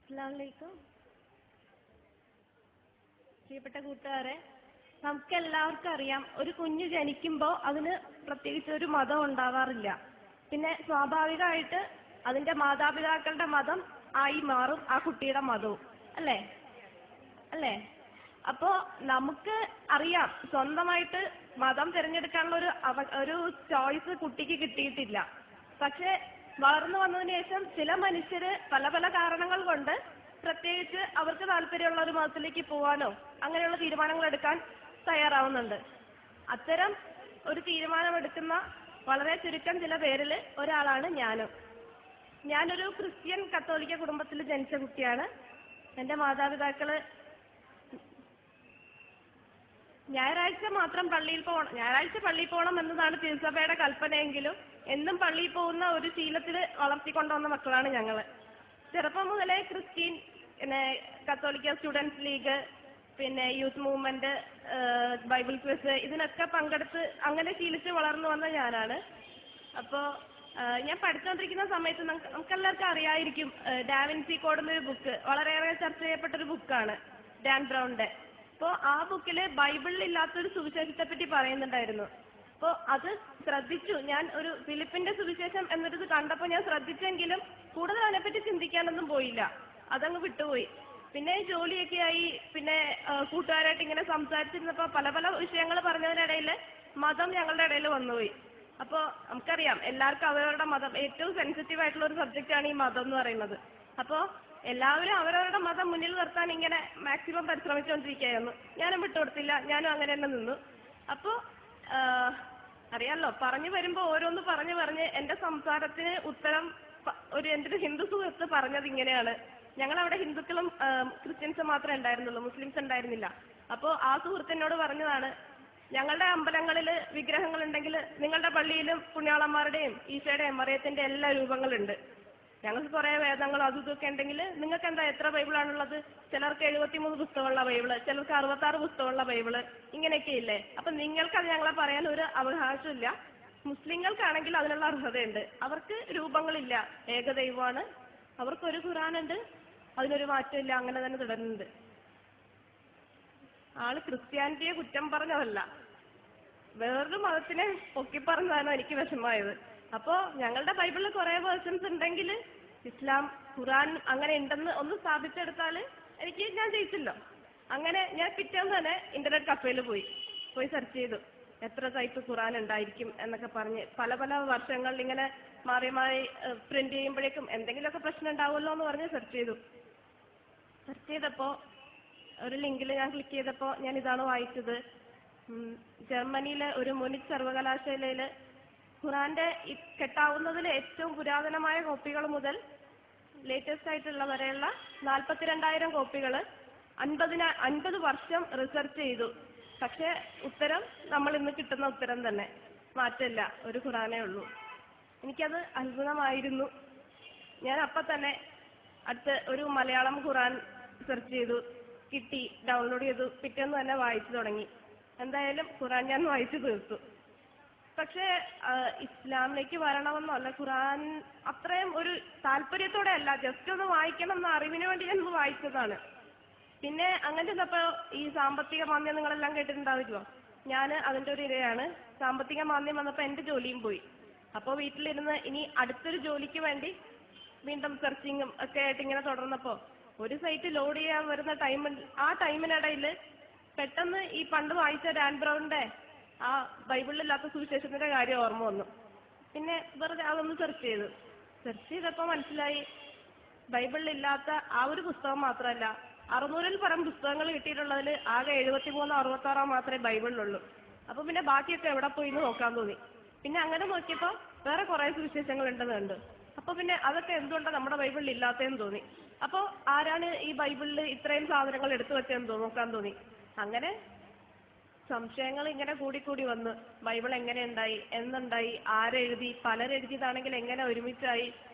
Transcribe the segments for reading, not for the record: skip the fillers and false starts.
അസ്സലാമു അലൈക്കും. പ്രിയപ്പെട്ട കൂട്ടുകാരെ, നമുക്ക് എല്ലാവർക്കും അറിയാം, ഒരു കുഞ്ഞ് ജനിക്കുമ്പോൾ അതിന് പ്രത്യേകിച്ച് ഒരു മതം ഉണ്ടാവാറില്ല. പിന്നെ സ്വാഭാവികമായിട്ട് അതിന്റെ മാതാപിതാക്കളുടെ മതം ആയി മാറും ആ കുട്ടിയുടെ മതവും. അല്ലേ അല്ലേ അപ്പോ നമുക്ക് അറിയാം, സ്വന്തമായിട്ട് മതം തിരഞ്ഞെടുക്കാനുള്ള ഒരു ചോയ്സ് കുട്ടിക്ക് കിട്ടിയിട്ടില്ല. പക്ഷെ വളർന്നു വന്നതിന് ശേഷം ചില മനുഷ്യര് പല പല കാരണങ്ങൾ കൊണ്ട് പ്രത്യേകിച്ച് അവർക്ക് താല്പര്യമുള്ള ഒരു മതത്തിലേക്ക് പോകാനോ അങ്ങനെയുള്ള തീരുമാനങ്ങൾ എടുക്കാൻ തയ്യാറാവുന്നുണ്ട്. അത്തരം ഒരു തീരുമാനമെടുക്കുന്ന വളരെ ചുരുക്കം ചില പേരിൽ ഒരാളാണ് ഞാനും. ഞാനൊരു ക്രിസ്ത്യൻ കത്തോലിക്ക കുടുംബത്തിൽ ജനിച്ച കുട്ടിയാണ്. എൻ്റെ മാതാപിതാക്കള് ഞായറാഴ്ച പള്ളിയിൽ പോകണം എന്നതാണ് തിരുസഭയുടെ കൽപ്പനയെങ്കിലും എന്നും പള്ളിയിൽ പോകുന്ന ഒരു ശീലത്തിൽ വളർത്തിക്കൊണ്ടുവന്ന മക്കളാണ് ഞങ്ങള്. ചെറുപ്പം മുതലേ ക്രിസ്ത്യൻ, പിന്നെ കത്തോലിക്ക സ്റ്റുഡൻസ് ലീഗ്, പിന്നെ യൂത്ത് മൂവ്മെന്റ്, ബൈബിൾ ക്വിസ്, ഇതിനൊക്കെ പങ്കെടുത്ത് അങ്ങനെ ശീലിച്ച് വളർന്നു വന്ന ഞാനാണ്. അപ്പോൾ ഞാൻ പഠിച്ചുകൊണ്ടിരിക്കുന്ന സമയത്ത് നമുക്കെല്ലാവർക്കും അറിയായിരിക്കും, ഡാവിൻസി കോഡ് എന്നൊരു ബുക്ക് വളരെയേറെ ചർച്ച ചെയ്യപ്പെട്ടൊരു ബുക്കാണ്, ഡാൻ ബ്രൗണിന്റെ. അപ്പോൾ ആ ബുക്കിൽ ബൈബിളിൽ ഇല്ലാത്തൊരു സുവിശേഷത്തെ പറ്റി പറയുന്നുണ്ടായിരുന്നു. അപ്പോൾ അത് ശ്രദ്ധിച്ചു ഞാൻ. ഒരു ഫിലിപ്പിന്റെ സുവിശേഷം എന്നൊരിത് കണ്ടപ്പോൾ ഞാൻ ശ്രദ്ധിച്ചെങ്കിലും കൂടുതൽ അതിനെപ്പറ്റി ചിന്തിക്കാനൊന്നും പോയില്ല, അതങ്ങ് വിട്ടുപോയി. പിന്നെ ജോലിയൊക്കെ ആയി, പിന്നെ കൂട്ടുകാരായിട്ട് ഇങ്ങനെ സംസാരിച്ചിരുന്നപ്പോൾ പല പല വിഷയങ്ങൾ പറഞ്ഞതിനിടയിൽ മതം ഞങ്ങളുടെ ഇടയിൽ വന്നുപോയി. അപ്പോൾ നമുക്കറിയാം, എല്ലാവർക്കും അവരവരുടെ മതം ഏറ്റവും സെൻസിറ്റീവ് ആയിട്ടുള്ള ഒരു സബ്ജക്റ്റാണ് ഈ മതം എന്ന് പറയുന്നത്. അപ്പോൾ എല്ലാവരും അവരവരുടെ മതം മുന്നിൽ നിർത്താൻ ഇങ്ങനെ മാക്സിമം പരിശ്രമിച്ചുകൊണ്ടിരിക്കുകയായിരുന്നു. ഞാനും വിട്ടുകൊടുത്തില്ല, ഞാനും അങ്ങനെ തന്നെ നിന്നു. അപ്പോൾ അറിയാമല്ലോ, പറഞ്ഞു വരുമ്പോൾ ഓരോന്ന് പറഞ്ഞ് എൻ്റെ സംസാരത്തിന് ഉത്തരം എൻ്റെ ഒരു ഹിന്ദു സുഹൃത്ത് പറഞ്ഞത് ഇങ്ങനെയാണ്. ഞങ്ങളവിടെ ഹിന്ദുക്കളും ക്രിസ്ത്യൻസും മാത്രമേ ഉണ്ടായിരുന്നുള്ളൂ, മുസ്ലിംസ് ഉണ്ടായിരുന്നില്ല. അപ്പോൾ ആ സുഹൃത്തിനോട് പറഞ്ഞതാണ്, ഞങ്ങളുടെ അമ്പലങ്ങളിൽ വിഗ്രഹങ്ങൾ ഉണ്ടെങ്കിൽ നിങ്ങളുടെ പള്ളിയിലും പുണ്യാളന്മാരുടെയും ഈശോയുടെയും മറിയത്തിന്റെ എല്ലാ രൂപങ്ങളുണ്ട്. ഞങ്ങൾക്ക് കുറെ വേദങ്ങൾ അതും ഇതൊക്കെ ഉണ്ടെങ്കിൽ നിങ്ങൾക്ക് എന്താ എത്ര ബൈബിളാണുള്ളത്? ചിലർക്ക് 73 പുസ്തകമുള്ള ബൈബിള്, ചിലർക്ക് 66 പുസ്തകമുള്ള ബൈബിള്, ഇങ്ങനെയൊക്കെ ഇല്ലേ? അപ്പൊ നിങ്ങൾക്കത് ഞങ്ങളെ പറയാൻ ഒരു അവകാശമില്ല. മുസ്ലിങ്ങൾക്കാണെങ്കിൽ അതിനുള്ള അർഹതയുണ്ട്. അവർക്ക് രൂപങ്ങളില്ല, ഏകദൈവമാണ്. അവർക്കൊരു ഖുറാനുണ്ട്, അതിനൊരു മാറ്റമില്ല, അങ്ങനെ തന്നെ തുടരുന്നുണ്ട്. ആള് ക്രിസ്ത്യാനിറ്റിയെ കുറ്റം പറഞ്ഞതല്ല, വേറൊരു മതത്തിനെ പൊക്കിപ്പറഞ്ഞതാണ് എനിക്ക് വിഷമമായത്. അപ്പോ ഞങ്ങളുടെ ബൈബിളിൽ കുറെ വേർഷൻസ് ഉണ്ടെങ്കിൽ ഇസ്ലാം, ഖുറാൻ അങ്ങനെ ഉണ്ടെന്ന് ഒന്ന് സ്ഥാപിച്ചെടുത്താൽ ഞാൻ ജയിച്ചല്ലോ. അങ്ങനെ ഞാൻ പിറ്റേന്ന് തന്നെ ഇന്റർനെറ്റ് കഫേയിൽ പോയി സെർച്ച് ചെയ്തു എത്ര ടൈപ്പ് ഖുറാൻ ഉണ്ടായിരിക്കും എന്നൊക്കെ പറഞ്ഞ്. പല പല വർഷങ്ങളിൽ ഇങ്ങനെ മാറി മാറി പ്രിന്റ് ചെയ്യുമ്പോഴേക്കും എന്തെങ്കിലുമൊക്കെ പ്രശ്നം ഉണ്ടാവുമല്ലോ എന്ന് പറഞ്ഞ് സെർച്ച് ചെയ്തപ്പോൾ ഒരു ലിങ്കിൽ ഞാൻ ക്ലിക്ക് ചെയ്തപ്പോൾ ഞാൻ ഇതാണ് വായിച്ചത്. ജർമ്മനിയിലെ ഒരു മുനിച്ച് സർവകലാശാലയിൽ ഖുറാന്റെ കെട്ടാവുന്നതിൽ ഏറ്റവും പുരാതനമായ കോപ്പികൾ മുതൽ ലേറ്റസ്റ്റ് ആയിട്ടുള്ള വരെയുള്ള 42,000 കോപ്പികൾ 50 വർഷം റിസർച്ച് ചെയ്തു. പക്ഷെ ഉത്തരം നമ്മൾ ഇന്ന് കിട്ടുന്ന ഉത്തരം തന്നെ, മാറ്റമില്ല, ഒരു ഖുറാനേ ഉള്ളൂ. എനിക്കത് അത്ഭുതമായിരുന്നു. ഞാൻ അപ്പം തന്നെ അടുത്ത് ഒരു മലയാളം ഖുറാൻ സെർച്ച് ചെയ്തു, കിട്ടി, ഡൗൺലോഡ് ചെയ്തു, പിറ്റേന്ന് തന്നെ വായിച്ചു തുടങ്ങി. എന്തായാലും ഖുറാൻ ഞാൻ വായിച്ചു തീർത്തു. പക്ഷേ ഇസ്ലാമിലേക്ക് വരണമെന്നല്ല, ഖുറാൻ അത്രയും ഒരു താല്പര്യത്തോടെ അല്ല, ജസ്റ്റ് ഒന്ന് വായിക്കണം എന്ന അറിവിന് വേണ്ടി ഞാൻ വായിച്ചതാണ്. പിന്നെ അങ്ങനെ ചെന്നപ്പോൾ ഈ സാമ്പത്തിക മാന്ദ്യം നിങ്ങളെല്ലാം കേട്ടിട്ടുണ്ടാവില്ലോ. ഞാൻ അതിൻ്റെ ഒരു ഇരയാണ്. സാമ്പത്തിക മാന്ദ്യം വന്നപ്പോൾ എൻ്റെ ജോലിയും പോയി. അപ്പോൾ വീട്ടിലിരുന്ന് ഇനി അടുത്തൊരു ജോലിക്ക് വേണ്ടി വീണ്ടും സെർച്ചിങ്ങും ഒക്കെ ആയിട്ട് ഇങ്ങനെ തുടർന്നപ്പോൾ ഒരു സൈറ്റ് ലോഡ് ചെയ്യാൻ വരുന്ന ആ ടൈമിനിടയിൽ പെട്ടെന്ന് ഈ പണ്ട് വായിച്ച ഡാൻ ബ്രൗണിന്റെ ആ ബൈബിളിലില്ലാത്ത സുവിശേഷത്തിന്റെ കാര്യം ഓർമ്മ വന്നു. പിന്നെ വെറുതെ അതൊന്ന് സെർച്ച് ചെയ്തപ്പോൾ മനസ്സിലായി, ബൈബിളിലില്ലാത്ത ആ ഒരു പുസ്തകം മാത്രമല്ല, 600-ൽ പരം പുസ്തകങ്ങൾ കിട്ടിയിട്ടുള്ളതിൽ ആകെ 73 66 മാത്രമേ ബൈബിളിലുള്ളൂ. അപ്പൊ പിന്നെ ബാക്കിയൊക്കെ എവിടെ പോയി എന്ന് നോക്കാൻ തോന്നി. പിന്നെ അങ്ങനെ നോക്കിയപ്പോൾ വേറെ കുറെ സുവിശേഷങ്ങൾ ഉണ്ടെന്ന് കണ്ടു. അപ്പൊ പിന്നെ അതൊക്കെ എന്തുകൊണ്ടാണ് നമ്മുടെ ബൈബിളിൽ ഇല്ലാത്തതെന്ന് തോന്നി. അപ്പോൾ ആരാണ് ഈ ബൈബിളിൽ ഇത്രയും സാധനങ്ങൾ എടുത്തു വെച്ചതെന്ന് നോക്കാൻ തോന്നി. അങ്ങനെ സംശയങ്ങൾ ഇങ്ങനെ കൂടിക്കൂടി വന്നു. ബൈബിൾ എങ്ങനെ ഉണ്ടായി, എന്നുണ്ടായി, ആരെഴുതി, പലരെഴുതിയതാണെങ്കിൽ എങ്ങനെ ഒരുമിച്ചായി,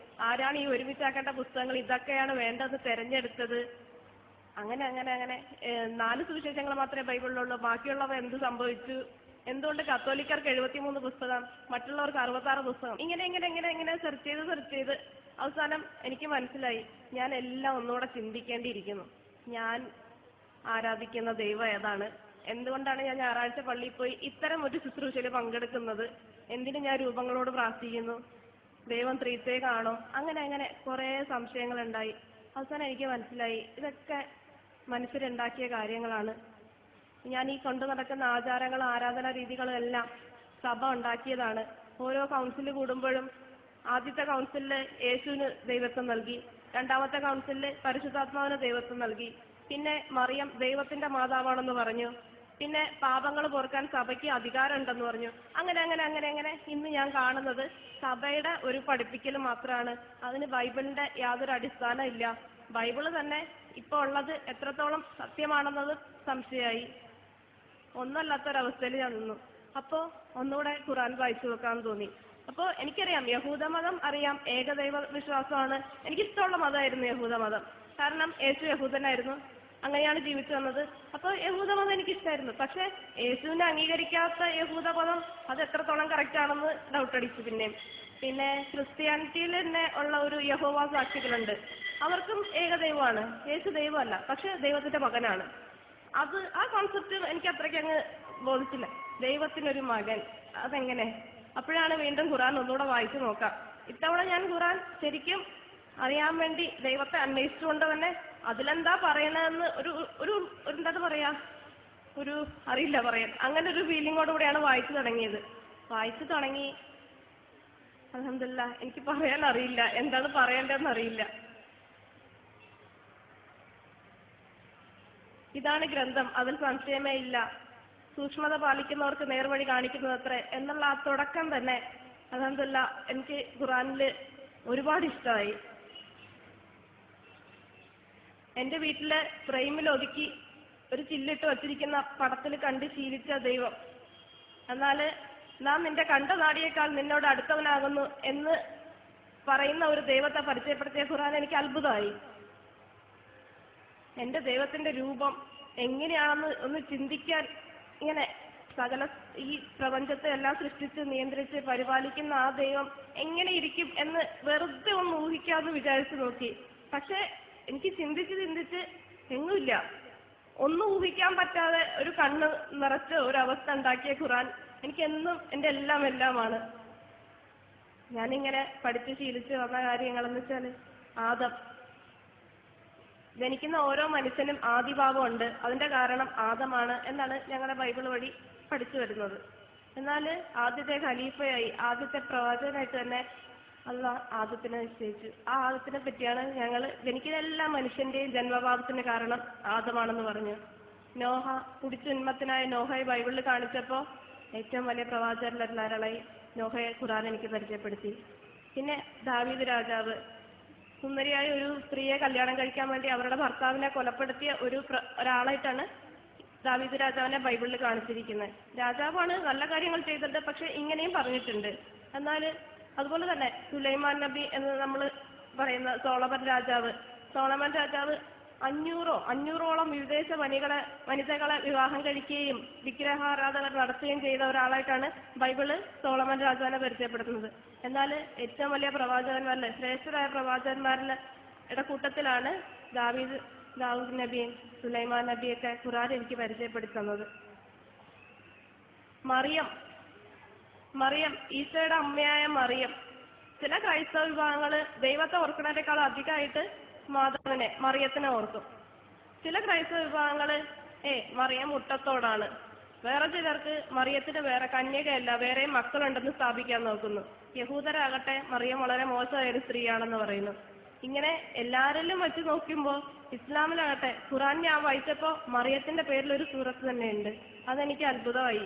ആരാണ് ഈ ഒരുമിച്ചാക്കേണ്ട പുസ്തകങ്ങൾ, ഇതൊക്കെയാണ് വേണ്ടത് തെരഞ്ഞെടുത്തത്. അങ്ങനെ 4 സുവിശേഷങ്ങൾ മാത്രമേ ബൈബിളിലുള്ളൂ, ബാക്കിയുള്ളവ എന്ത് സംഭവിച്ചു, എന്തുകൊണ്ട് കത്തോലിക്കർക്ക് 73 പുസ്തകം, മറ്റുള്ളവർക്ക് 66 പുസ്തകം, ഇങ്ങനെ സെർച്ച് ചെയ്ത് അവസാനം എനിക്ക് മനസ്സിലായി ഞാൻ എല്ലാം ഒന്നുകൂടെ ചിന്തിക്കേണ്ടിയിരിക്കുന്നു. ഞാൻ ആരാധിക്കുന്ന ദൈവം ഏതാണ്? എന്തുകൊണ്ടാണ് ഞാൻ ഞായറാഴ്ച പള്ളിയിൽ പോയി ഇത്തരം ഒരു ശുശ്രൂഷയിൽ പങ്കെടുക്കുന്നത്? എന്തിനു ഞാൻ രൂപങ്ങളോട് പ്രാർത്ഥിക്കുന്നു? ദൈവം ത്രിത്വൈകമാണോ? അങ്ങനെ അങ്ങനെ കുറേ സംശയങ്ങളുണ്ടായി. അവസാനം എനിക്ക് മനസ്സിലായി ഇതൊക്കെ മനുഷ്യരുണ്ടാക്കിയ കാര്യങ്ങളാണ്. ഞാൻ ഈ കൊണ്ടു നടക്കുന്ന ആചാരങ്ങളും ആരാധനാ രീതികളും എല്ലാം സഭ ഉണ്ടാക്കിയതാണ്. ഓരോ കൗൺസിൽ കൂടുമ്പോഴും ആദ്യത്തെ കൗൺസിലിൽ യേശുവിന് ദൈവത്വം നൽകി, രണ്ടാമത്തെ കൗൺസിലിൽ പരിശുദ്ധാത്മാവിന് ദൈവത്വം നൽകി, പിന്നെ മറിയം ദൈവത്തിന്റെ മാതാവാണെന്ന് പറഞ്ഞു, പിന്നെ പാപങ്ങൾ പൊറുക്കാൻ സഭയ്ക്ക് അധികാരം ഉണ്ടെന്ന് പറഞ്ഞു. അങ്ങനെ അങ്ങനെ അങ്ങനെ അങ്ങനെ ഇന്ന് ഞാൻ കാണുന്നത് സഭയുടെ ഒരു പഠിപ്പിക്കൽ മാത്രമാണ്. അതിന് ബൈബിളിന്റെ യാതൊരു അടിസ്ഥാനം ഇല്ല. ബൈബിള് തന്നെ ഇപ്പൊ ഉള്ളത് എത്രത്തോളം സത്യമാണെന്നത് സംശയമായി. ഒന്നല്ലാത്തൊരവസ്ഥയിൽ ഞാൻ നിന്നു. അപ്പോൾ ഒന്നുകൂടെ ഖുർആൻ വായിച്ചു നോക്കാമെന്ന് തോന്നി. അപ്പോൾ എനിക്കറിയാം യഹൂദമതം അറിയാം, ഏകദൈവ വിശ്വാസമാണ്. എനിക്കിഷ്ടമുള്ള മതമായിരുന്നു യഹൂദമതം. കാരണം യേശു യഹൂദനായിരുന്നു, അങ്ങനെയാണ് ജീവിച്ചു വന്നത്. അപ്പോൾ യഹൂദമതം എനിക്കിഷ്ടമായിരുന്നു. പക്ഷെ യേശുവിനെ അംഗീകരിക്കാത്ത യഹൂദമതം അത് എത്രത്തോളം കറക്റ്റ് ആണെന്ന് ഡൗട്ട് അടിച്ചു. പിന്നെ ക്രിസ്ത്യാനിറ്റിയിൽ തന്നെ ഉള്ള ഒരു യഹോവ സാക്ഷികളുണ്ട്. അവർക്കും ഏകദൈവമാണ്. യേശു ദൈവമല്ല, പക്ഷെ ദൈവത്തിന്റെ മകനാണ്. ആ കോൺസെപ്റ്റ് എനിക്ക് അത്രയ്ക്ക് അങ്ങ് ബോധിച്ചില്ല. ദൈവത്തിനൊരു മകൻ, അതെങ്ങനെ? അപ്പോഴാണ് വീണ്ടും ഖുർആൻ ഒന്നുകൂടെ വായിച്ചു നോക്കാം. ഇത്തവണ ഞാൻ ഖുർആൻ ശരിക്കും അറിയാൻ വേണ്ടി ദൈവത്തെ അന്വേഷിച്ചുകൊണ്ട് തന്നെ അതിലെന്താ പറയണതെന്ന് ഒരു എന്താ പറയാ, അറിയില്ല പറയാൻ, അങ്ങനെ ഒരു ഫീലിങ്ങോടുകൂടിയാണ് വായിച്ചു തുടങ്ങിയത്. വായിച്ചു തുടങ്ങി അൽഹംദുലില്ലാഹ് എനിക്ക് പറയാൻ അറിയില്ല, എന്താണ് പറയേണ്ടതെന്ന് അറിയില്ല. ഇതാണ് ഗ്രന്ഥം, അതിൽ സംശയമേ ഇല്ല. സൂക്ഷ്മത പാലിക്കുന്നവർക്ക് നേർവഴി കാണിക്കുന്നതത്രേ എന്നുള്ള ആ തുടക്കം തന്നെ അൽഹംദുലില്ലാഹ് എനിക്ക് ഖുർആനില് ഒരുപാട് ഇഷ്ടമായി. എൻ്റെ വീട്ടിലെ ഫ്രെയിമിൽ ഒതുക്കി ഒരു ചില്ലിട്ട് വച്ചിരിക്കുന്ന പടത്തിൽ കണ്ട് ശീലിച്ച ദൈവം, എന്നാൽ നാം നിന്റെ കണ്ട നാടിയേക്കാൾ നിന്നോട് അടുത്തവനാകുന്നു എന്ന് പറയുന്ന ഒരു ദൈവത്തെ പരിചയപ്പെടുത്തിയ ഖുർആൻ എനിക്ക് അത്ഭുതമായി. എൻ്റെ ദൈവത്തിന്റെ രൂപം എങ്ങനെയാണെന്ന് ഒന്ന് ചിന്തിക്കാൻ, ഇങ്ങനെ സകല ഈ പ്രപഞ്ചത്തെ എല്ലാം സൃഷ്ടിച്ച് നിയന്ത്രിച്ച് പരിപാലിക്കുന്ന ആ ദൈവം എങ്ങനെ ഇരിക്കും എന്ന് വെറുതെ ഒന്ന് ഊഹിക്കാമെന്ന് വിചാരിച്ചു നോക്കി. പക്ഷെ എനിക്ക് ചിന്തിച്ച് എങ്ങുമില്ല. ഒന്നും ഊഹിക്കാൻ പറ്റാതെ ഒരു കണ്ണ് നിറച്ച ഒരവസ്ഥ ഉണ്ടാക്കിയ ഖുർആൻ എനിക്കെന്നും എൻ്റെ എല്ലാമാണ്. ഞാനിങ്ങനെ പഠിച്ച് ശീലിച്ച് വന്ന കാര്യങ്ങളെന്ന് വെച്ചാൽ, ആദം, ജനിക്കുന്ന ഓരോ മനുഷ്യനും ആദിഭാവമുണ്ട്, അതിന്റെ കാരണം ആദമാണ് എന്നാണ് ഞങ്ങളുടെ ബൈബിൾ വഴി പഠിച്ചു വരുന്നത്. എന്നാൽ ആദ്യത്തെ ഖലീഫയായി, ആദ്യത്തെ പ്രവാചകനായിട്ട് തന്നെ അല്ലാഹ് ആദത്തിനെ നിശ്ചയിച്ചു. ആ ആദത്തിനെ പറ്റിയാണ് ഞങ്ങൾ ജനിക്കുന്ന എല്ലാ മനുഷ്യന്റെയും ജന്മപാപത്തിന് കാരണം ആദമാണെന്ന് പറഞ്ഞു. നോഹ, കുടിച്ചുന്മത്തനായ നോഹയെ ബൈബിളിൽ കാണിച്ചപ്പോൾ ഏറ്റവും വലിയ പ്രവാചകരിൽ ധാരാളമായി നോഹയെ ഖുർആൻ എനിക്ക് പരിചയപ്പെടുത്തി. പിന്നെ ദാവീദ് രാജാവ്, സുന്ദരിയായ ഒരു സ്ത്രീയെ കല്യാണം കഴിക്കാൻ വേണ്ടി അവരുടെ ഭർത്താവിനെ കൊലപ്പെടുത്തിയ ഒരാളായിട്ടാണ് ദാവീദ് രാജാവിനെ ബൈബിളിൽ കാണിച്ചിരിക്കുന്നത്. രാജാവാണ്, നല്ല കാര്യങ്ങൾ ചെയ്തിട്ടുണ്ട്, പക്ഷെ ഇങ്ങനെയും പറഞ്ഞിട്ടുണ്ട്. എന്നാൽ അതുപോലെ തന്നെ സുലൈമാൻ നബി എന്ന് നമ്മൾ പറയുന്ന സോളമൻ രാജാവ് 500ഓളം വിദേശ വനിതകളെ വിവാഹം കഴിക്കുകയും വിഗ്രഹാരാധന നടത്തുകയും ചെയ്ത ഒരാളായിട്ടാണ് ബൈബിള് സോളമൻ രാജാവിനെ പരിചയപ്പെടുത്തുന്നത്. എന്നാൽ ഏറ്റവും വലിയ പ്രവാചകന്മാരിലെ ശ്രേഷ്ഠരായ പ്രവാചകന്മാരുടെ കൂട്ടത്തിലാണ് ദാവൂദ് നബിയും സുലൈമാൻ നബിയൊക്കെ ഖുർആൻ എനിക്ക് പരിചയപ്പെടുത്തി തന്നത്. മറിയം, ഈശോയുടെ അമ്മയായ മറിയം. ചില ക്രൈസ്തവ വിഭാഗങ്ങള് ദൈവത്തെ ഓർക്കുന്നതിനേക്കാൾ അധികമായിട്ട് മറിയത്തിനെ ഓർക്കും. ചില ക്രൈസ്തവ വിഭാഗങ്ങള് മറിയം മുട്ടത്തോടാണ്. വേറെ ചിലർക്ക് മറിയത്തിന് വേറെ കന്യകയല്ല, വേറെയും മക്കളുണ്ടെന്ന് സ്ഥാപിക്കാൻ നോക്കുന്നു. യഹൂദരാകട്ടെ മറിയം വളരെ മോശമായ ഒരു സ്ത്രീയാണെന്ന് പറയുന്നു. ഇങ്ങനെ എല്ലാവരിലും വെച്ച് നോക്കുമ്പോൾ ഇസ്ലാമിലാകട്ടെ ഖുർആൻ ഞാൻ വായിച്ചപ്പോൾ മറിയത്തിന്റെ പേരിൽ ഒരു സൂറത്ത് തന്നെയുണ്ട്. അതെനിക്ക് അത്ഭുതമായി.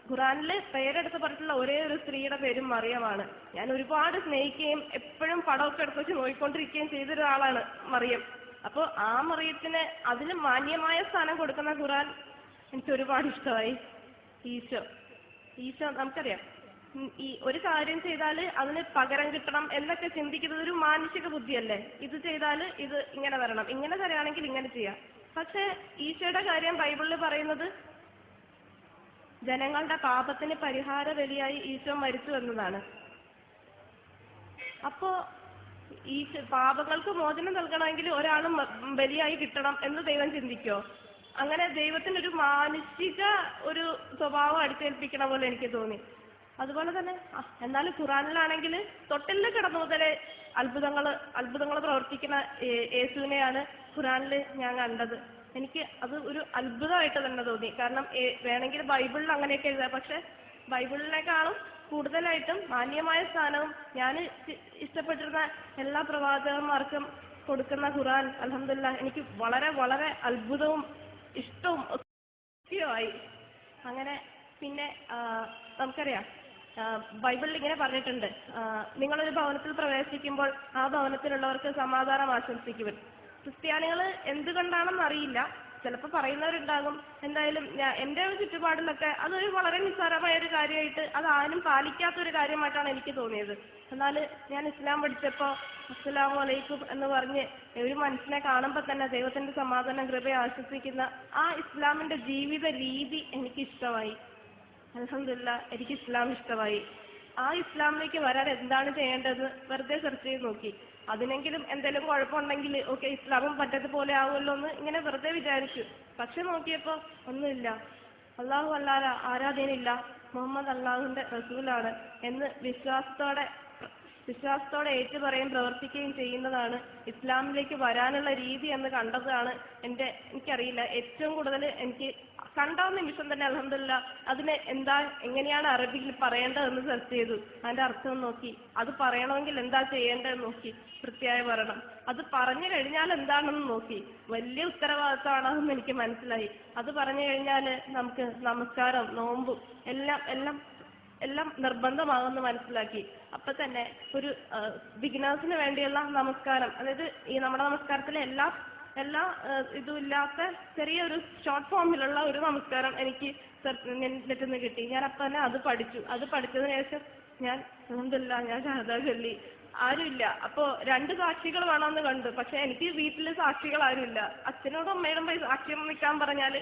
ഖുർആനിൽ പേരെടുത്ത് പറഞ്ഞിട്ടുള്ള ഒരേ ഒരു സ്ത്രീയുടെ പേരും മറിയമാണ്. ഞാൻ ഒരുപാട് സ്നേഹിക്കുകയും എപ്പോഴും പടമൊക്കെ എടുത്ത് വെച്ച് നോക്കിക്കൊണ്ടിരിക്കുകയും ചെയ്തൊരാളാണ് മറിയം. അപ്പോൾ ആ മറിയത്തിന് അതിന് മാന്യമായ സ്ഥാനം കൊടുക്കുന്ന ഖുർആൻ എനിക്ക് ഒരുപാട് ഇഷ്ടമായി. ഈശോ നമുക്കറിയാം, ഈ ഒരു കാര്യം ചെയ്താൽ അതിന് പകരം കിട്ടണം എന്നൊക്കെ ചിന്തിക്കുന്നത് ഒരു മാനുഷിക ബുദ്ധിയല്ലേ. ഇത് ചെയ്താൽ ഇത് ഇങ്ങനെ വരണം, ഇങ്ങനെ തരാണെങ്കിൽ ഇങ്ങനെ ചെയ്യാം. പക്ഷെ ഈശോയുടെ കാര്യം ബൈബിളിൽ പറയുന്നത് ജനങ്ങളുടെ പാപത്തിന് പരിഹാര ബലിയായി ഈശോ മരിച്ചു എന്നതാണ്. അപ്പോ ഈ പാപങ്ങൾക്ക് മോചനം നൽകണമെങ്കിൽ ഒരാളും ബലിയായി കിട്ടണം എന്ന് ദൈവം ചിന്തിക്കോ? അങ്ങനെ ദൈവത്തിനൊരു മാനുഷിക ഒരു സ്വഭാവം അടിച്ചേൽപ്പിക്കണ പോലെ എനിക്ക് തോന്നി. അതുപോലെ തന്നെ എന്നാലും ഖുറാനിലാണെങ്കിൽ തൊട്ടിൽ കിടന്നു മുതലേ അത്ഭുതങ്ങൾ പ്രവർത്തിക്കുന്ന യേശുവിനെയാണ് ഖുറാനിൽ ഞാൻ കണ്ടത്. എനിക്ക് അത് ഒരു അത്ഭുതമായിട്ട് തന്നെ തോന്നി. കാരണം വേണമെങ്കിൽ ബൈബിളിൽ അങ്ങനെയൊക്കെ എഴുതാം, പക്ഷെ ബൈബിളിനേക്കാളും കൂടുതലായിട്ടും മാന്യമായ സ്ഥാനവും ഞാൻ ഇഷ്ടപ്പെട്ടിരുന്ന എല്ലാ പ്രവാചകന്മാർക്കും കൊടുക്കുന്ന ഖുറാൻ അൽഹംദുലില്ലാഹ് എനിക്ക് വളരെ വളരെ അത്ഭുതവും ഇഷ്ടവും ഒക്കെയായി. അങ്ങനെ പിന്നെ നമുക്കറിയാം ബൈബിളിൽ ഇങ്ങനെ പറഞ്ഞിട്ടുണ്ട്, നിങ്ങളൊരു ഭവനത്തിൽ പ്രവേശിക്കുമ്പോൾ ആ ഭവനത്തിലുള്ളവർക്ക് സമാധാനം ആശംസിക്കുവിൻ. ക്രിസ്ത്യാനികൾ എന്തുകൊണ്ടാണെന്ന് അറിയില്ല, ചിലപ്പോൾ പറയുന്നവരുണ്ടാകും. എന്തായാലും എൻ്റെ ഒരു ചുറ്റുപാടിലൊക്കെ അതൊരു വളരെ നിസ്സാരമായ ഒരു കാര്യമായിട്ട് അത് ആരും പാലിക്കാത്തൊരു കാര്യമായിട്ടാണ് എനിക്ക് തോന്നിയത്. എന്നാൽ ഞാൻ ഇസ്ലാം പഠിച്ചപ്പോൾ അസ്സലാമു അലൈക്കും എന്ന് പറഞ്ഞ് ഒരു മനുഷ്യനെ കാണുമ്പോൾ തന്നെ ദൈവത്തിൻ്റെ സമാധാനം കൃപയെ ആശ്വസിക്കുന്ന ആ ഇസ്ലാമിൻ്റെ ജീവിത രീതി എനിക്കിഷ്ടമായി. അൽഹംദുലില്ലാഹ് എനിക്ക് ഇസ്ലാം ഇഷ്ടമായി. ആ ഇസ്ലാമിലേക്ക് വരാൻ എന്താണ് ചെയ്യേണ്ടതെന്ന് വെറുതെ സെർച്ച് ചെയ്ത് നോക്കി. അതിനെങ്കിലും എന്തെങ്കിലും കുഴപ്പമുണ്ടെങ്കിൽ ഓക്കെ ഇസ്ലാമും പറ്റത്തെ പോലെ ആവുമല്ലോ എന്ന് ഇങ്ങനെ വെറുതെ വിചാരിച്ചു. പക്ഷെ നോക്കിയപ്പോൾ ഒന്നുമില്ല, അള്ളാഹു അല്ലാതെ ആരാധനയില്ല, മുഹമ്മദ് അള്ളാഹുവിൻ്റെ റസൂലാണ് എന്ന് വിശ്വാസത്തോടെ ഏറ്റുപറയും പ്രവർത്തിക്കുകയും ചെയ്യുന്നതാണ് ഇസ്ലാമിലേക്ക് വരാനുള്ള രീതി എന്ന് കണ്ടതാണ് എനിക്കറിയില്ല ഏറ്റവും കൂടുതൽ എനിക്ക് കണ്ട നിമിഷം തന്നെ അൽഹംദുലില്ലാഹ് അതിനെ എങ്ങനെയാണ് അറബിയിൽ പറയേണ്ടതെന്ന് സെർച്ച് ചെയ്തു. അതിന്റെ അർത്ഥം നോക്കി, അത് പറയണമെങ്കിൽ എന്താ ചെയ്യേണ്ടതെന്ന് നോക്കി, വൃത്തിയായി പറയണം. അത് പറഞ്ഞു കഴിഞ്ഞാൽ എന്താണെന്ന് നോക്കി, വലിയ ഉത്തരവാദിത്തമാണെന്ന് എനിക്ക് മനസ്സിലായി. അത് പറഞ്ഞു കഴിഞ്ഞാൽ നമുക്ക് നമസ്കാരം നോമ്പും എല്ലാം നിർബന്ധമാകുമെന്ന് മനസ്സിലാക്കി. അപ്പൊ തന്നെ ഒരു ബിഗിനേഴ്സിന് വേണ്ടിയുള്ള നമസ്കാരം, അതായത് ഈ നമ്മുടെ നമസ്കാരത്തിലെ എല്ലാ ഇതും ഇല്ലാത്ത ചെറിയൊരു ഷോർട്ട് ഫോമിലുള്ള ഒരു നമസ്കാരം എനിക്ക് നെറ്റിൽ നിന്ന് കിട്ടി. ഞാൻ അപ്പം തന്നെ അത് പഠിച്ചു. അത് പഠിച്ചതിന് ശേഷം ഞാൻ അൽഹംദുലില്ലാഹ് ഞാൻ ഷഹദ ചൊല്ലി. ആരുമില്ല, അപ്പോൾ 2 സാക്ഷികൾ വേണമെന്ന് കണ്ടു. പക്ഷെ എനിക്ക് വീട്ടിൽ സാക്ഷികൾ ആരുമില്ല. അച്ഛനോടും അമ്മയോടും പോയി സാക്ഷ്യം നിൽക്കാൻ പറഞ്ഞാൽ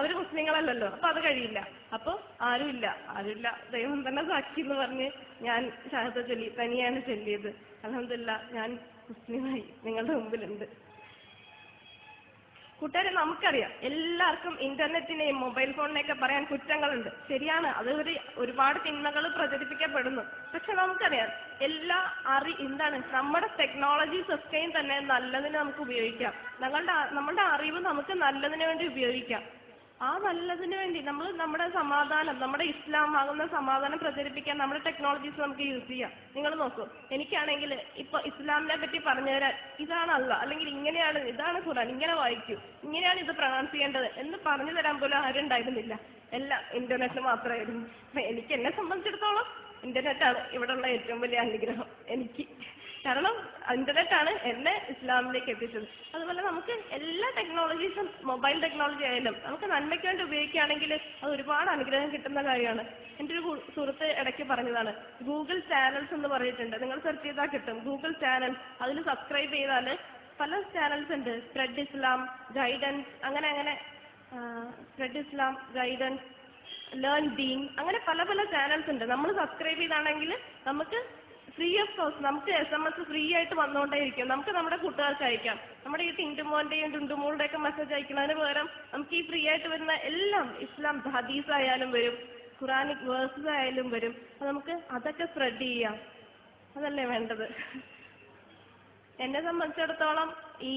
അവർ മുസ്ലിങ്ങളല്ലല്ലോ, അപ്പൊ അത് കഴിയില്ല. അപ്പോൾ ആരുമില്ല, ദൈവം തന്നെ സാക്ഷി എന്ന് പറഞ്ഞ് ഞാൻ ഷഹദ ചൊല്ലി. തനിയാണ് ചൊല്ലിയത്. അൽഹംദുലില്ലാഹ് ഞാൻ മുസ്ലിമായി നിങ്ങളുടെ മുമ്പിലുണ്ട്. കൂട്ടുകാരെ, നമുക്കറിയാം എല്ലാവർക്കും ഇന്റർനെറ്റിനെയും മൊബൈൽ ഫോണിനെയൊക്കെ പറയാൻ കുറ്റങ്ങളുണ്ട്. ശരിയാണ്, അത് ഒരുപാട് തിന്മകൾ പ്രചരിപ്പിക്കപ്പെടുന്നു. പക്ഷെ നമുക്കറിയാം നമ്മുടെ ടെക്നോളജി സിസ്റ്റം തന്നെ നല്ലതിന് നമുക്ക് ഉപയോഗിക്കാം. നമ്മളുടെ അറിവ് നമുക്ക് നല്ലതിന് വേണ്ടി ഉപയോഗിക്കാം. ആ നല്ലതിന് വേണ്ടി നമ്മുടെ സമാധാനം, നമ്മുടെ ഇസ്ലാം ആകുന്ന സമാധാനം പ്രചരിപ്പിക്കാൻ നമ്മുടെ ടെക്നോളജീസ് നമുക്ക് യൂസ് ചെയ്യാം. നിങ്ങൾ നോക്കൂ, എനിക്കാണെങ്കിൽ ഇപ്പൊ ഇസ്ലാമിനെ പറ്റി പറഞ്ഞു തരാൻ ഇതാണ് അല്ലാഹ്, അല്ലെങ്കിൽ ഇതാണ് ഖുർആൻ, ഇങ്ങനെ വായിക്കൂ, ഇങ്ങനെയാണ് ഇത് പ്രൊനൗൺസ് ചെയ്യേണ്ടത് എന്ന് പറഞ്ഞു തരാൻ പോലും ആരും ഉണ്ടായിരുന്നില്ല. എല്ലാം ഇന്റർനെറ്റ് മാത്രമായിരുന്നു. എന്നെ സംബന്ധിച്ചിടത്തോളം ഇന്റർനെറ്റാണ് ഇവിടെയുള്ള ഏറ്റവും വലിയ അനുഗ്രഹം എനിക്ക്. കാരണം ഇന്റർനെറ്റാണ് എന്നെ ഇസ്ലാമിലേക്ക് എത്തിച്ചത്. അതുപോലെ നമുക്ക് എല്ലാ ടെക്നോളജീസും, മൊബൈൽ ടെക്നോളജി ആയാലും നമുക്ക് നന്മയ്ക്ക് വേണ്ടി ഉപയോഗിക്കുകയാണെങ്കിൽ അത് ഒരുപാട് അനുഗ്രഹം കിട്ടുന്ന കാര്യമാണ്. എൻ്റെ ഒരു സുഹൃത്ത് ഇടയ്ക്ക് പറഞ്ഞതാണ്, ഗൂഗിൾ ചാനൽസ് എന്ന് പറഞ്ഞിട്ടുണ്ട്. നിങ്ങൾ സെർച്ച് ചെയ്താൽ കിട്ടും ഗൂഗിൾ ചാനൽസ്. അതിൽ സബ്സ്ക്രൈബ് ചെയ്താൽ പല ചാനൽസ് ഉണ്ട്. സ്പ്രെഡ് ഇസ്ലാം, ഗൈഡൻസ്, അങ്ങനെ സ്പ്രെഡ് ഇസ്ലാം, ഗൈഡൻസ്, ലേൺ ദീൻ, അങ്ങനെ പല ചാനൽസ് ഉണ്ട്. നമ്മൾ സബ്സ്ക്രൈബ് ചെയ്താണെങ്കിൽ നമുക്ക് ഫ്രീ ഓഫ് കോസ്റ്റ് നമുക്ക് SMS ഫ്രീ ആയിട്ട് വന്നുകൊണ്ടേയിരിക്കും. നമുക്ക് നമ്മുടെ കൂട്ടുകാർക്ക് അയക്കാം. നമ്മുടെ ഈ ടിൻറ്റുമോന്റെയും ടുണ്ടുമോളുടെ ഒക്കെ മെസ്സേജ് അയക്കുന്നതിന് പകരം നമുക്ക് ഈ ഫ്രീ ആയിട്ട് വരുന്ന എല്ലാം ഇസ്ലാം ഹദീസ് ആയാലും വരും, ഖുറാനിക് വേഴ്സസ് ആയാലും വരും. നമുക്ക് അതൊക്കെ സ്പ്രെഡ് ചെയ്യാം. അതല്ലേ വേണ്ടത്. എന്നെ സംബന്ധിച്ചിടത്തോളം ഈ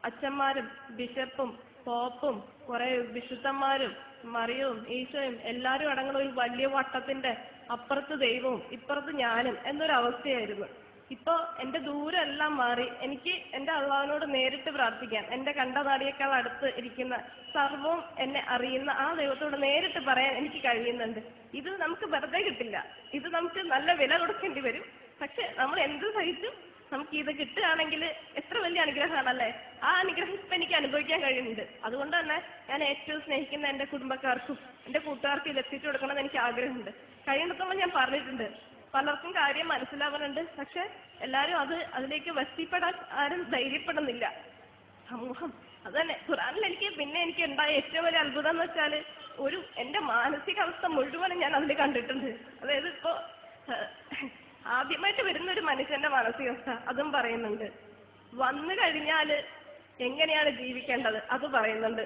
അച്ഛന്മാരും ബിഷപ്പും പോപ്പും കുറെ വിശുദ്ധന്മാരും മറിയവും ഈശോയും എല്ലാവരും അടങ്ങുന്ന ഒരു വലിയ വട്ടത്തിന്റെ അപ്പുറത്ത് ദൈവവും ഇപ്പുറത്ത് ഞാനും എന്നൊരവസ്ഥയായിരുന്നു. ഇപ്പോ എന്റെ ദൂരം എല്ലാം മാറി എനിക്ക് എന്റെ അള്ളാഹുവിനോട് നേരിട്ട് പ്രാർത്ഥിക്കാൻ, എന്റെ കണ്ടനാടിയേക്കാൾ അടുത്ത് ഇരിക്കുന്ന സർവവും എന്നെ അറിയുന്ന ആ ദൈവത്തോട് നേരിട്ട് പറയാൻ എനിക്ക് കഴിയുന്നുണ്ട്. ഇത് നമുക്ക് വെറുതെ കിട്ടില്ല. ഇത് നമുക്ക് നല്ല വില കൊടുക്കേണ്ടി വരും. പക്ഷെ നമ്മൾ എന്ത് സഹിച്ചും നമുക്ക് ഇത് കിട്ടുകയാണെങ്കിൽ എത്ര വലിയ അനുഗ്രഹമാണല്ലേ. ആ അനുഗ്രഹം ഇപ്പം എനിക്ക് അനുഭവിക്കാൻ കഴിയുന്നുണ്ട്. അതുകൊണ്ട് തന്നെ ഞാൻ ഏറ്റവും സ്നേഹിക്കുന്ന എൻ്റെ കുടുംബക്കാർക്കും എൻ്റെ കൂട്ടുകാർക്കും ഇത് എത്തിച്ചു കൊടുക്കണമെന്ന് എനിക്ക് ആഗ്രഹമുണ്ട്. കഴിയുന്നിടത്തോളം ഞാൻ പറഞ്ഞിട്ടുണ്ട്. പലർക്കും കാര്യം മനസ്സിലാവുന്നുണ്ട്, പക്ഷെ എല്ലാവരും അതിലേക്ക് വസ്തിപ്പെടാൻ ആരും ധൈര്യപ്പെടുന്നില്ല. സമൂഹം അത് തന്നെ. ഖുറാനിൽ എനിക്ക് ഉണ്ടായ ഏറ്റവും വലിയ അത്ഭുതം എന്ന് വെച്ചാൽ എൻ്റെ മാനസികാവസ്ഥ മുഴുവനും ഞാൻ അതിൽ കണ്ടിട്ടുണ്ട്. അതായത് ഇപ്പോൾ ആദ്യമായിട്ട് വരുന്ന ഒരു മനുഷ്യന്റെ മാനസികാവസ്ഥ അതും പറയുന്നുണ്ട്. വന്നു കഴിഞ്ഞാല് എങ്ങനെയാണ് ജീവിക്കേണ്ടത് അത് പറയുന്നുണ്ട്.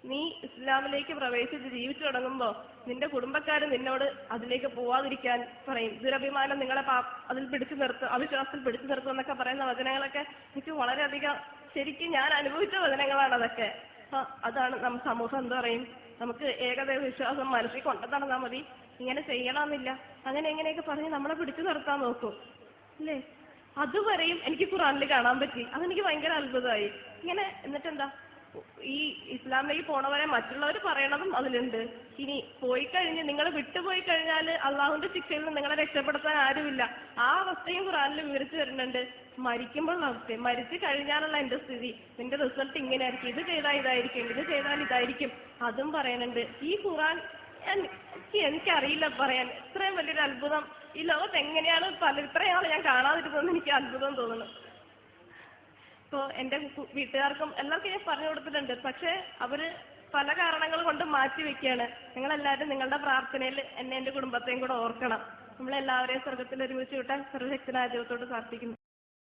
നീ ഇസ്ലാമിലേക്ക് പ്രവേശിച്ച് ജീവിച്ചു തുടങ്ങുമ്പോ നിന്റെ കുടുംബക്കാര് നിന്നോട് അതിലേക്ക് പോവാതിരിക്കാൻ പറയും. ദുരഭിമാനം നിങ്ങളെ അതിൽ പിടിച്ചു നിർത്തും, അവിശ്വാസത്തിൽ പിടിച്ചു നിർത്തും എന്നൊക്കെ പറയുന്ന വചനങ്ങളൊക്കെ എനിക്ക് വളരെയധികം ശരിക്കും ഞാൻ അനുഭവിച്ച വചനങ്ങളാണ് അതൊക്കെ. അതാണ് സമൂഹം എന്താ പറയും, നമുക്ക് ഏകദൈവ വിശ്വാസം മനസ്സിൽ കൊണ്ടു നടന്നാൽ മതി, ഇങ്ങനെ ചെയ്യണമെന്നില്ല, അങ്ങനെ എങ്ങനെയൊക്കെ പറഞ്ഞ് നമ്മളെ പിടിച്ചു നിർത്താൻ നോക്കും അല്ലേ. അതുവരെയും എനിക്ക് ഖുറാനിൽ കാണാൻ പറ്റി. അതെനിക്ക് ഭയങ്കര അത്ഭുതമായി. ഇങ്ങനെ എന്നിട്ടെന്താ, ഈ ഇസ്ലാമിലേക്ക് പോണവരെ മറ്റുള്ളവർ പറയണതും അതിലുണ്ട്. ഇനി പോയി കഴിഞ്ഞ് നിങ്ങൾ വിട്ടുപോയി കഴിഞ്ഞാൽ അള്ളാഹുവിന്റെ ശിക്ഷയിൽ നിന്ന് നിങ്ങളെ രക്ഷപ്പെടുത്താൻ ആരുമില്ല. ആ അവസ്ഥയും ഖുറാനിൽ വിവരിച്ചു വരുന്നുണ്ട്. മരിക്കുമ്പോഴുള്ള അവസ്ഥ, മരിച്ചു കഴിഞ്ഞാലുള്ള എന്റെ സ്ഥിതി, നിന്റെ റിസൾട്ട് ഇങ്ങനെ ആയിരിക്കും, ഇത് ചെയ്താൽ ഇതായിരിക്കും, ഇത് ചെയ്താൽ ഇതായിരിക്കും, അതും പറയുന്നുണ്ട്. ഈ ഖുറാൻ എനിക്കറിയില്ല പറയാൻ. ഇത്രയും വലിയൊരു അത്ഭുതം ഈ ലോകത്ത് എങ്ങനെയാണ് ഇത്രയും ആൾ ഞാൻ കാണാതിരുന്നതെന്ന് എനിക്ക് അത്ഭുതം തോന്നുന്നു. ഇപ്പോൾ എൻ്റെ വീട്ടുകാർക്കും എല്ലാവർക്കും ഞാൻ പറഞ്ഞു കൊടുത്തിട്ടുണ്ട്. പക്ഷെ അവര് പല കാരണങ്ങൾ കൊണ്ട് മാറ്റി വെക്കുകയാണ്. നിങ്ങളെല്ലാവരും നിങ്ങളുടെ പ്രാർത്ഥനയിൽ എന്നെ എൻ്റെ കുടുംബത്തെയും കൂടെ ഓർക്കണം. നമ്മളെല്ലാവരെയും സ്വർഗത്തിൽ ഒരുമിച്ച് വിട്ടാൽ സർവ്വശക്തനായ ദൈവത്തോട് പ്രാർത്ഥിക്കുന്നു.